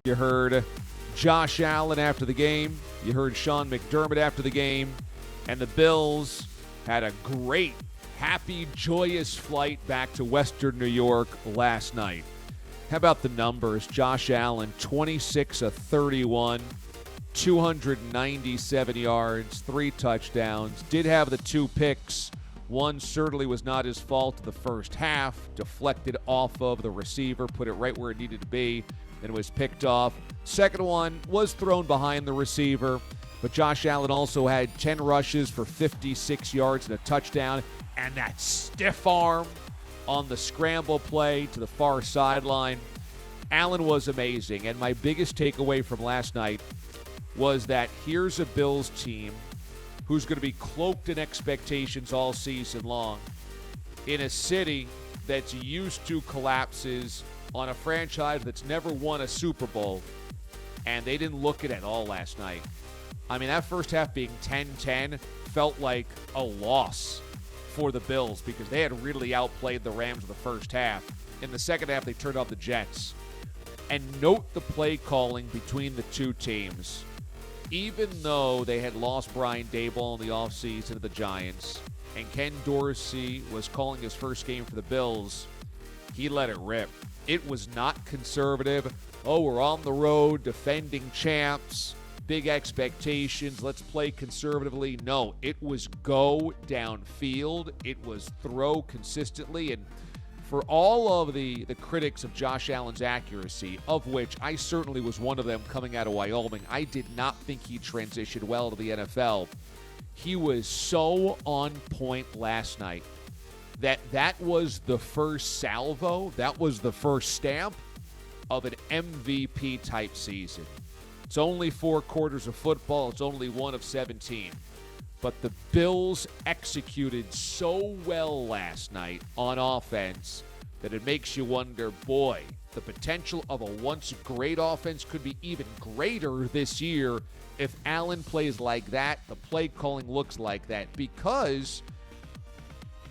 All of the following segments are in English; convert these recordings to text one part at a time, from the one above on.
You heard Josh Allen after the game. You heard Sean McDermott after the game. And the Bills had a great, happy, joyous flight back to Western New York last night. How about the numbers? Josh Allen, 26 of 31, 297 yards, 3 touchdowns. Did have the 2 picks. One certainly was not his fault in the first half. Deflected off of the receiver, put it right where it needed to be, and was picked off. Second one was thrown behind the receiver, but Josh Allen also had 10 rushes for 56 yards and a touchdown, and that stiff arm on the scramble play to the far sideline. Allen was amazing, and my biggest takeaway from last night was that here's a Bills team who's going to be cloaked in expectations all season long in a city that's used to collapses, on a franchise that's never won a Super Bowl, and they didn't look at all last night. I mean, that first half being 10-10 felt like a loss for the Bills because they had really outplayed the Rams in the first half. In the second half, they turned off the Jets. And note the play calling between the two teams. Even though they had lost Brian Daboll in the offseason to the Giants, and Ken Dorsey was calling his first game for the Bills, he let it rip. It was not conservative. Oh, we're on the road, defending champs, big expectations, let's play conservatively. No, it was go downfield. It was throw consistently. And for all of the critics of Josh Allen's accuracy, of which I certainly was one of them coming out of Wyoming, I did not think he transitioned well to the NFL. He was so on point last night that was the first salvo, that was the first stamp of an MVP-type season. It's only 4 quarters of football. It's only 1 of 17. But the Bills executed so well last night on offense that it makes you wonder, boy, the potential of a once great offense could be even greater this year if Allen plays like that, the play calling looks like that, because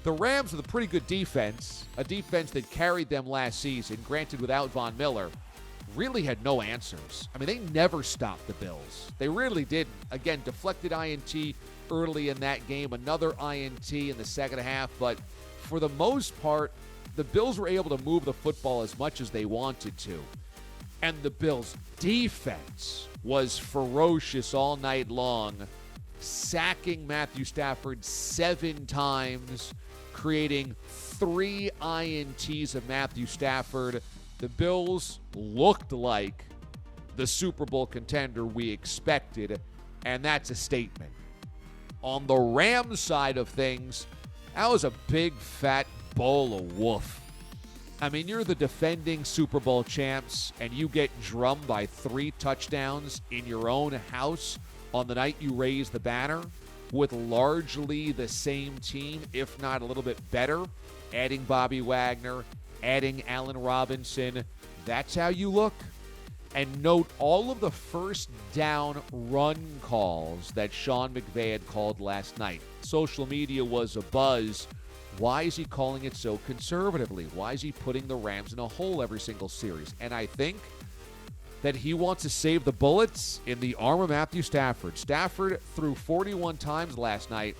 the Rams with a pretty good defense, a defense that carried them last season, granted without Von Miller, really had no answers. I mean, they never stopped the Bills. They really didn't. Again, deflected INT early in that game, another INT in the second half, but for the most part, the Bills were able to move the football as much as they wanted to. And the Bills' defense was ferocious all night long, sacking Matthew Stafford 7 times, creating 3 INTs of Matthew Stafford. The Bills looked like the Super Bowl contender we expected, and that's a statement. On the Rams side of things, that was a big, fat bowl of woof. I mean, you're the defending Super Bowl champs, and you get drummed by 3 touchdowns in your own house on the night you raise the banner with largely the same team, if not a little bit better, adding Bobby Wagner, adding Allen Robinson. That's how you look. And note all of the first down run calls that Sean McVay had called last night. Social media was abuzz. Why is he calling it so conservatively? Why is he putting the Rams in a hole every single series? And I think that he wants to save the bullets in the arm of Matthew Stafford. Stafford threw 41 times last night,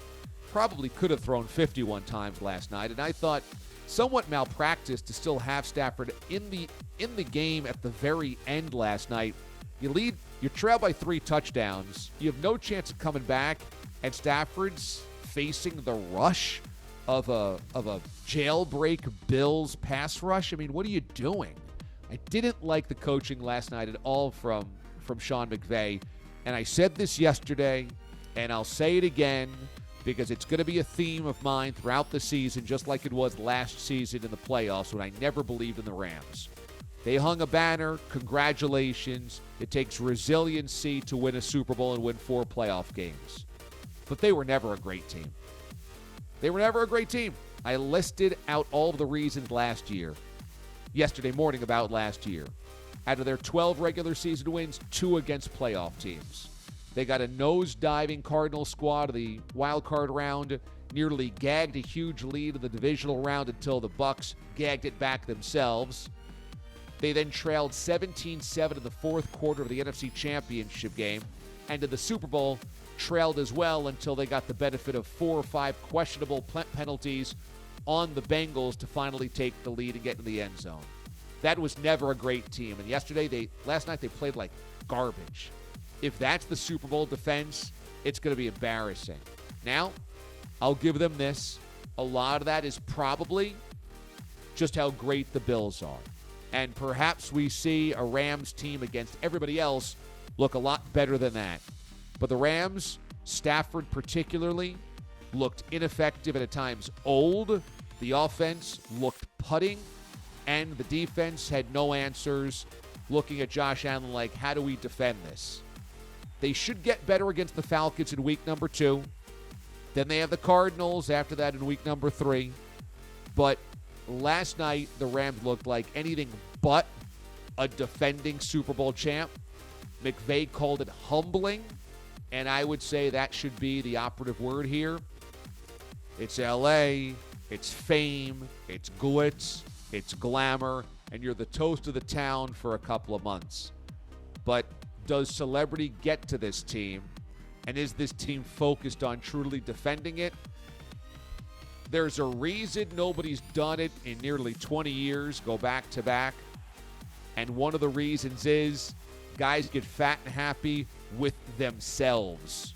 probably could have thrown 51 times last night, and I thought somewhat malpractice to still have Stafford in the game at the very end last night. You trail by 3 touchdowns, you have no chance of coming back, and Stafford's facing the rush of a jailbreak Bills pass rush. I mean, what are you doing? I didn't like the coaching last night at all from Sean McVay. And I said this yesterday, and I'll say it again because it's going to be a theme of mine throughout the season, just like it was last season in the playoffs when I never believed in the Rams. They hung a banner. Congratulations. It takes resiliency to win a Super Bowl and win 4 playoff games. But they were never a great team. They were never a great team. I listed out all of the reasons yesterday morning about last year. Out of their 12 regular season wins, 2 against playoff teams. They got a nose-diving Cardinal squad of the wild card round, nearly gagged a huge lead in the divisional round until the Bucs gagged it back themselves. They then trailed 17-7 in the fourth quarter of the NFC Championship game, and in the Super Bowl, trailed as well until they got the benefit of 4 or 5 questionable penalties on the Bengals to finally take the lead and get in the end zone. That was never a great team. And last night they played like garbage. If that's the Super Bowl defense, it's going to be embarrassing. Now, I'll give them this. A lot of that is probably just how great the Bills are. And perhaps we see a Rams team against everybody else look a lot better than that. But the Rams, Stafford particularly, looked ineffective and at times old. The offense looked putting, and the defense had no answers, looking at Josh Allen like, how do we defend this? They should get better against the Falcons in week number 2. Then they have the Cardinals after that in week number 3. But last night, the Rams looked like anything but a defending Super Bowl champ. McVay called it humbling, and I would say that should be the operative word here. It's L.A., it's fame, it's glitz, it's glamour, and you're the toast of the town for a couple of months. But does celebrity get to this team? And is this team focused on truly defending it? There's a reason nobody's done it in nearly 20 years, go back to back. And one of the reasons is guys get fat and happy with themselves.